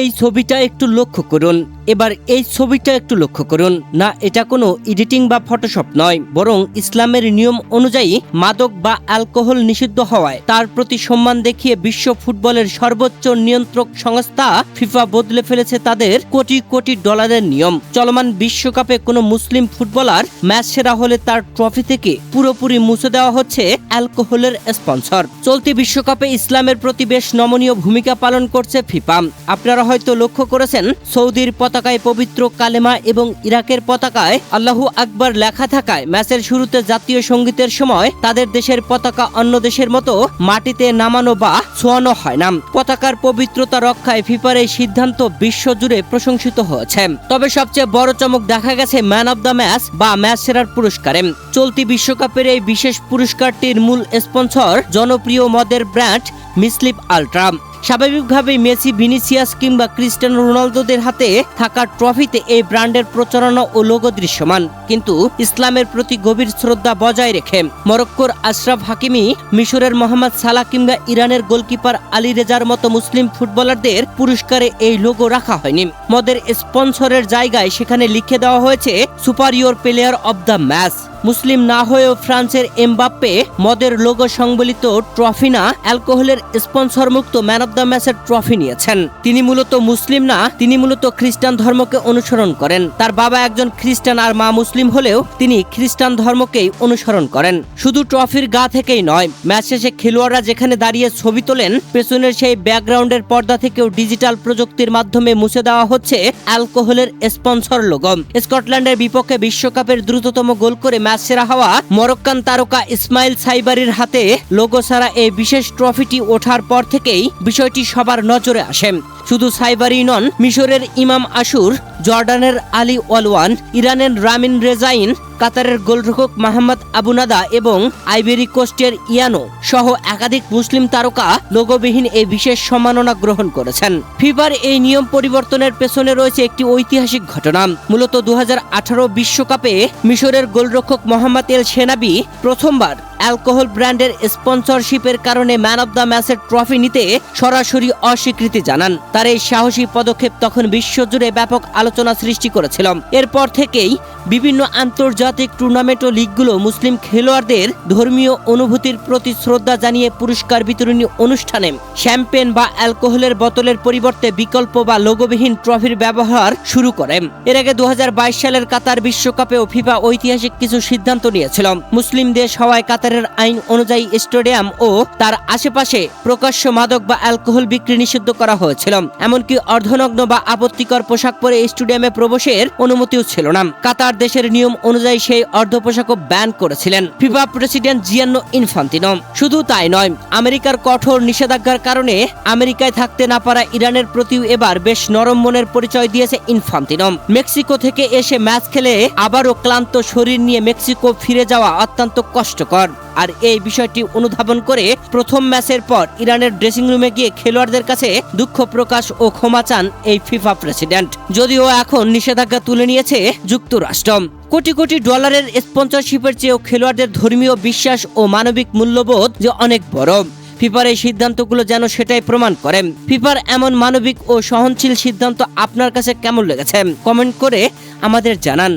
এই ছবিটা একটু লক্ষ্য করুন। এবার এই ছবিটা একটু লক্ষ্য করুন। না, এটা কোনো এডিটিং বা ফটোশপ নয়, বরং ইসলামের নিয়ম অনুযায়ী মাদক বা অ্যালকোহল নিষিদ্ধ হওয়ায় তার প্রতি সম্মান দেখিয়ে বিশ্ব ফুটবলের সর্বোচ্চ নিয়ন্ত্রক সংস্থা ফিফা বদলে ফেলেছে তাদের কোটি কোটি ডলারের নিয়ম। চলমান বিশ্বকাপে কোনো মুসলিম ফুটবলার ম্যাচ সেরা হলে তার ট্রফি থেকে পুরোপুরি মুছে দেওয়া হচ্ছে অ্যালকোহলের স্পন্সর। চলতি বিশ্বকাপে ইসলামের প্রতি বেশ নমনীয় ভূমিকা পালন করছে ফিফা। আপনারা হয়তো লক্ষ্য করেছেন, সৌদির পতাকায় পবিত্র কালেমা এবং ইরাকের পতাকায় আল্লাহু আকবার লেখা থাকায় ম্যাচের শুরুতে জাতীয় সঙ্গীতের সময় তাদের দেশের পতাকা অন্য দেশের মতো মাটিতে নামানো বা ছোঁয়ানো হয় না। পতাকার পবিত্রতা রক্ষায় ফিফার এই সিদ্ধান্ত বিশ্বজুড়ে প্রশংসিত হয়েছে। তবে সবচেয়ে বড় চমক দেখা গেছে ম্যান অব দ্য ম্যাচ বা ম্যাচ সেরার পুরস্কারে। চলতি বিশ্বকাপের এই বিশেষ পুরস্কারটির মূল স্পন্সর জনপ্রিয় মদের ব্র্যান্ড মিসলিপ আল্ট্রা। স্বাভাবিকভাবেই মেসি, ভিনিসিয়াস কিংবা ক্রিস্টিয়ানো রোনালদোদের হাতে থাকা ট্রফিতে এই ব্র্যান্ডের প্রচারণা ও লোগো দৃশ্যমান। কিন্তু ইসলামের প্রতি গভীর শ্রদ্ধা বজায় রেখে মরক্কোর আশরাফ হাকিমি, মিশরের মোহাম্মদ সালাহ কিংবা ইরানের গোলকিপার আলী রেজার মতো মুসলিম ফুটবলারদের পুরস্কারে এই লোগো রাখা হয়নি। মদের স্পন্সরের জায়গায় সেখানে লিখে দেওয়া হয়েছে superior player of the match. মুসলিম না হয়েও ফ্রান্সের এমবাপ্পে মদের লোগো সংবলিত ট্রফি না, অ্যালকোহলের স্পন্সর মুক্ত ম্যান অব দ্য ম্যাচের ট্রফি নিয়েছেন। তিনি মূলত মুসলিম না, তিনি মূলত খ্রিস্টান ধর্মকে অনুসরণ করেন। তার বাবা একজন খ্রিস্টান আর মা মুসলিম হলেও তিনি খ্রিস্টান ধর্মকেই অনুসরণ করেন। শুধু ট্রফির গা থেকেই নয়, ম্যাচ শেষে খেলোয়াড়রা যেখানে দাঁড়িয়ে ছবি তোলেন, পেছনের সেই ব্যাকগ্রাউন্ডের পর্দা থেকেও ডিজিটাল প্রযুক্তির মাধ্যমে মুছে দেওয়া হচ্ছে অ্যালকোহলের স্পন্সর লোগো। স্কটল্যান্ডের বিপক্ষে বিশ্বকাপের দ্রুততম গোল করে ম্যাচ সেরা হওয়া মরক্কান তারকা ইসমাইল সাইবারির হাতে লোগো ছাড়া এই বিশেষ ট্রফিটি ওঠার পর থেকেই বিষয়টি সবার নজরে আসে। শুধু সাইবারি নন, মিশরের ইমাম আশুর, জর্ডানের আলী ওয়ালওয়ান, ইরানের রামিন রেজাইন, কাতারের গোলরক্ষক মোহাম্মদ আবুনাদা এবং আইভেরি কোস্টের ইয়ানো সহ একাধিক মুসলিম তারকা লোগোবিহীন এই বিশেষ সম্মাননা গ্রহণ করেছেন। ফিফার এই নিয়ম পরিবর্তনের পেছনে রয়েছে একটি ঐতিহাসিক ঘটনা। মূলত 2018 বিশ্বকাপে মিশরের গোলরক্ষক মোহাম্মদ এল সেনাবি প্রথমবার অ্যালকোহল ব্র্যান্ডের স্পন্সরশিপের কারণে ম্যান অব দ্য ম্যাচের ট্রফি নিতে সরাসরি অস্বীকৃতি জানান। তার এই সাহসী পদক্ষেপ তখন বিশ্বজুড়ে ব্যাপক আলোচনা সৃষ্টি করেছিল। এরপর থেকেই বিভিন্ন আন্তর্জাতিক টুর্নামেন্ট ও লিগগুলো মুসলিম খেলোয়াড়দের ধর্মীয় অনুভূতির প্রতি শ্রদ্ধা জানিয়ে পুরস্কার বিতরণী অনুষ্ঠানে শ্যাম্পেন বা অ্যালকোহলের বোতলের পরিবর্তে বিকল্প বা লোগোবিহীন ট্রফির ব্যবহার শুরু করে। এর আগে 2022 সালের কাতার বিশ্বকাপেও ফিফা ঐতিহাসিক কিছু সিদ্ধান্ত নিয়েছিল। মুসলিম দেশ হওয়ায় কাতারের আইন অনুযায়ী স্টেডিয়াম ও তার আশেপাশে প্রকাশ্য মাদক বা অ্যালকোহল বিক্রি নিষিদ্ধ করা হয়েছিল। এমনকি অর্ধনগ্ন বা আপত্তিকর পোশাক পরে স্টেডিয়ামে প্রবেশের অনুমতিও ছিল না। কাতার দেশের নিয়ম অনুযায়ী সেই অর্ধ পোশাকও ব্যান করেছিলেন ফিফা প্রেসিডেন্ট জিয়ান্নো ইনফান্তিনো। শুধু তাই নয়, আমেরিকার কঠোর নিষেধাজ্ঞার কারণে আমেরিকায় থাকতে না পারা ইরানের প্রতিও এবার বেশ নরম মনের পরিচয় দিয়েছে ইনফান্তিনো। মেক্সিকো থেকে এসে ম্যাচ খেলে আবারও ক্লান্ত শরীর নিয়ে মেক্সিকো ফিরে যাওয়া অত্যন্ত কষ্টকর। আর এই বিষয়টি অনুধাবন করে প্রথম ম্যাচের পর ইরানের ড্রেসিং রুমে গিয়ে খেলোয়াড়দের কাছে দুঃখ প্রকাশ ও ক্ষমা চান এই ফিফা প্রেসিডেন্ট। যদিও এখন নিষেধাজ্ঞা তুলে নিয়েছে যুক্তরাষ্ট্র। কোটি কোটি ডলারের স্পন্সরশিপের চেয়েও খেলোয়াড়দের ধর্মীয় বিশ্বাস ও মানবিক মূল্যবোধ যে অনেক বড়। ফিফার এই সিদ্ধান্তগুলো যেন সেটাই প্রমাণ করে। ফিফার এমন মানবিক ও সহনশীল সিদ্ধান্ত আপনার কাছে কেমন লেগেছে কমেন্ট করে আমাদের জানান।